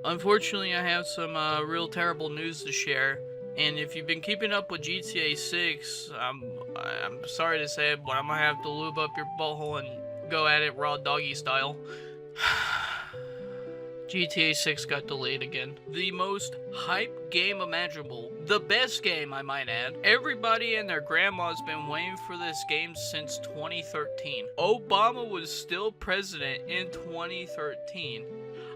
Unfortunately, I have some real terrible news to share. And if you've been keeping up with GTA 6, I'm sorry to say it, but I'm gonna have to lube up your butthole and go at it raw doggy style. GTA 6 got delayed again. The most hyped game imaginable. The best game, I might add. Everybody and their grandma's been waiting for this game since 2013. Obama was still president in 2013.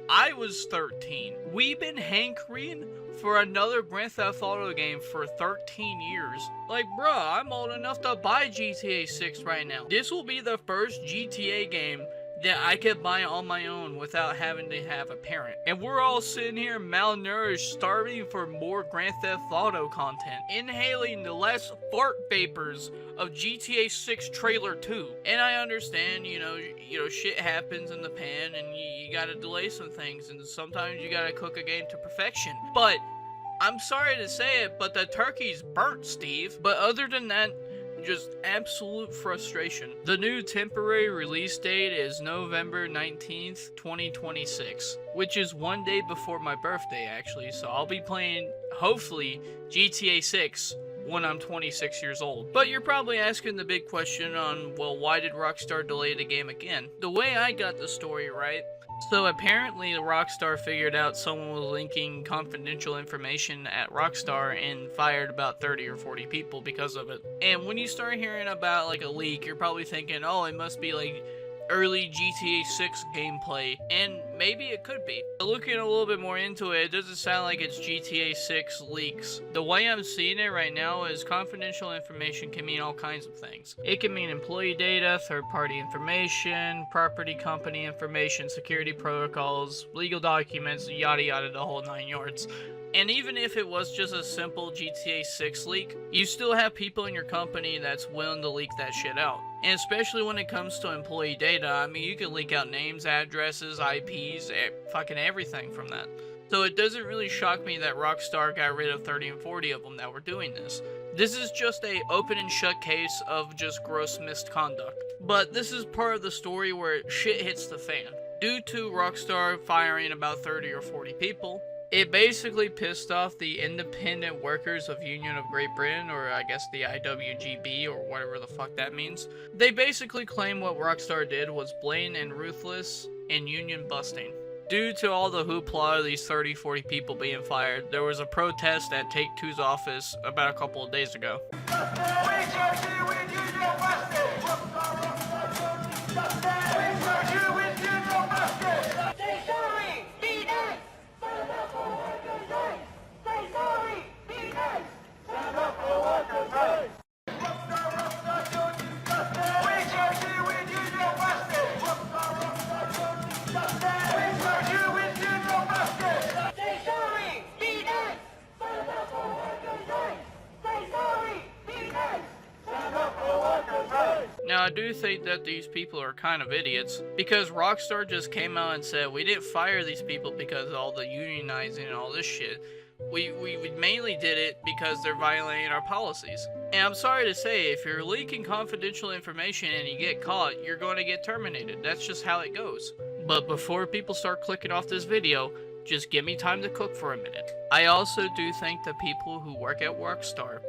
I was 13. We've been hankering for another Grand Theft Auto game for 13 years. Like, bruh, I'm old enough to buy GTA 6 right now. This will be the first GTA game that I could buy on my own without having to have a parent. And we're all sitting here malnourished, starving for more Grand Theft Auto content, inhaling the last fart vapors of GTA 6 Trailer 2. And I understand, you know, shit happens in the pan and you gotta delay some things, and sometimes you gotta cook a game to perfection. But I'm sorry to say it, but the turkey's burnt, Steve. But other than that, just absolute frustration. The new temporary release date is November 19th, 2026, which is one day before my birthday, actually. So I'll be playing, hopefully, GTA 6 when I'm 26 years old. But you're probably asking the big question on, well, why did Rockstar delay the game again? The way I got the story right, so apparently Rockstar figured out someone was leaking confidential information at Rockstar and fired about 30 or 40 people because of it. And when you start hearing about like a leak, you're probably thinking, oh, it must be like early GTA 6 gameplay, and maybe it could be. But looking a little bit more into it, it doesn't sound like it's GTA 6 leaks. The way I'm seeing it right now is confidential information can mean all kinds of things. It can mean employee data, third-party information, property company information, security protocols, legal documents, yada yada, the whole 9 yards. And even if it was just a simple GTA 6 leak, you still have people in your company that's willing to leak that shit out. And especially when it comes to employee data, I mean, you can leak out names, addresses, IPs, fucking everything from that. So it doesn't really shock me that Rockstar got rid of 30 and 40 of them that were doing this. This is just a open and shut case of just gross misconduct. But this is part of the story where shit hits the fan. Due to Rockstar firing about 30 or 40 people, it basically pissed off the Independent Workers of Union of Great Britain, or I guess the IWGB, or whatever the fuck that means. They basically claim what Rockstar did was blatant and ruthless and union busting. Due to all the hoopla of these 30-40 people being fired, there was a protest at Take-Two's office about a couple of days ago. Now, I do think that these people are kind of idiots, because Rockstar just came out and said, we didn't fire these people because of all the unionizing and all this shit. We mainly did it because they're violating our policies. And I'm sorry to say, if you're leaking confidential information and you get caught, you're going to get terminated. That's just how it goes. But before people start clicking off this video, just give me time to cook for a minute. I also do think the people who work at Rockstar,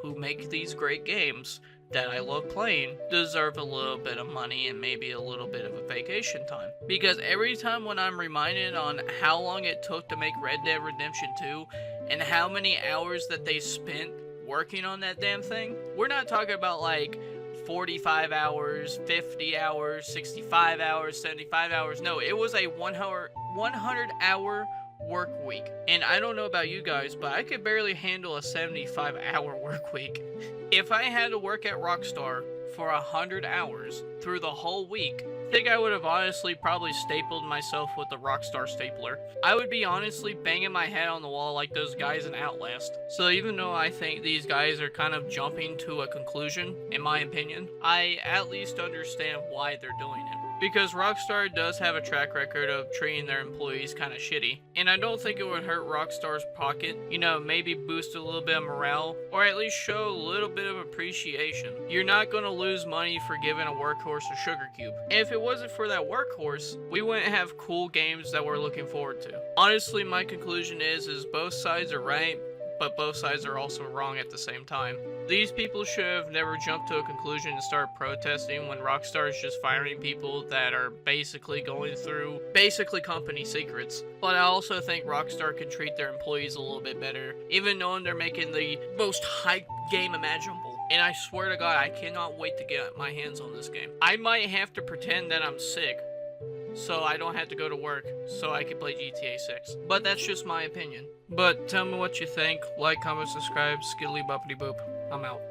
who make these great games that I love playing, deserve a little bit of money and maybe a little bit of a vacation time. Because every time when I'm reminded on how long it took to make Red Dead Redemption 2 and how many hours that they spent working on that damn thing, we're not talking about like 45 hours, 50 hours, 65 hours, 75 hours. No, it was a 100-hour work week. And I don't know about you guys, but I could barely handle a 75-hour work week. If I had to work at Rockstar for 100 hours through the whole week, I think I would have honestly probably stapled myself with the Rockstar stapler. I would be honestly banging my head on the wall like those guys in Outlast. So even though I think these guys are kind of jumping to a conclusion, in my opinion, I at least understand why they're doing it. because Rockstar does have a track record of treating their employees kind of shitty, and I don't think it would hurt Rockstar's pocket, you know, maybe boost a little bit of morale, or at least show a little bit of appreciation. You're not going to lose money for giving a workhorse a sugar cube. And if it wasn't for that workhorse, we wouldn't have cool games that we're looking forward to. Honestly, my conclusion is both sides are right, but both sides are also wrong at the same time. These people should have never jumped to a conclusion and started protesting when Rockstar is just firing people that are basically going through company secrets. But I also think Rockstar could treat their employees a little bit better, even knowing they're making the most hyped game imaginable. And I swear to God, I cannot wait to get my hands on this game. I might have to pretend that I'm sick, so I don't have to go to work, so I can play GTA 6. But that's just my opinion. But tell me what you think. Like, comment, subscribe, skiddly boppity boop. I'm out.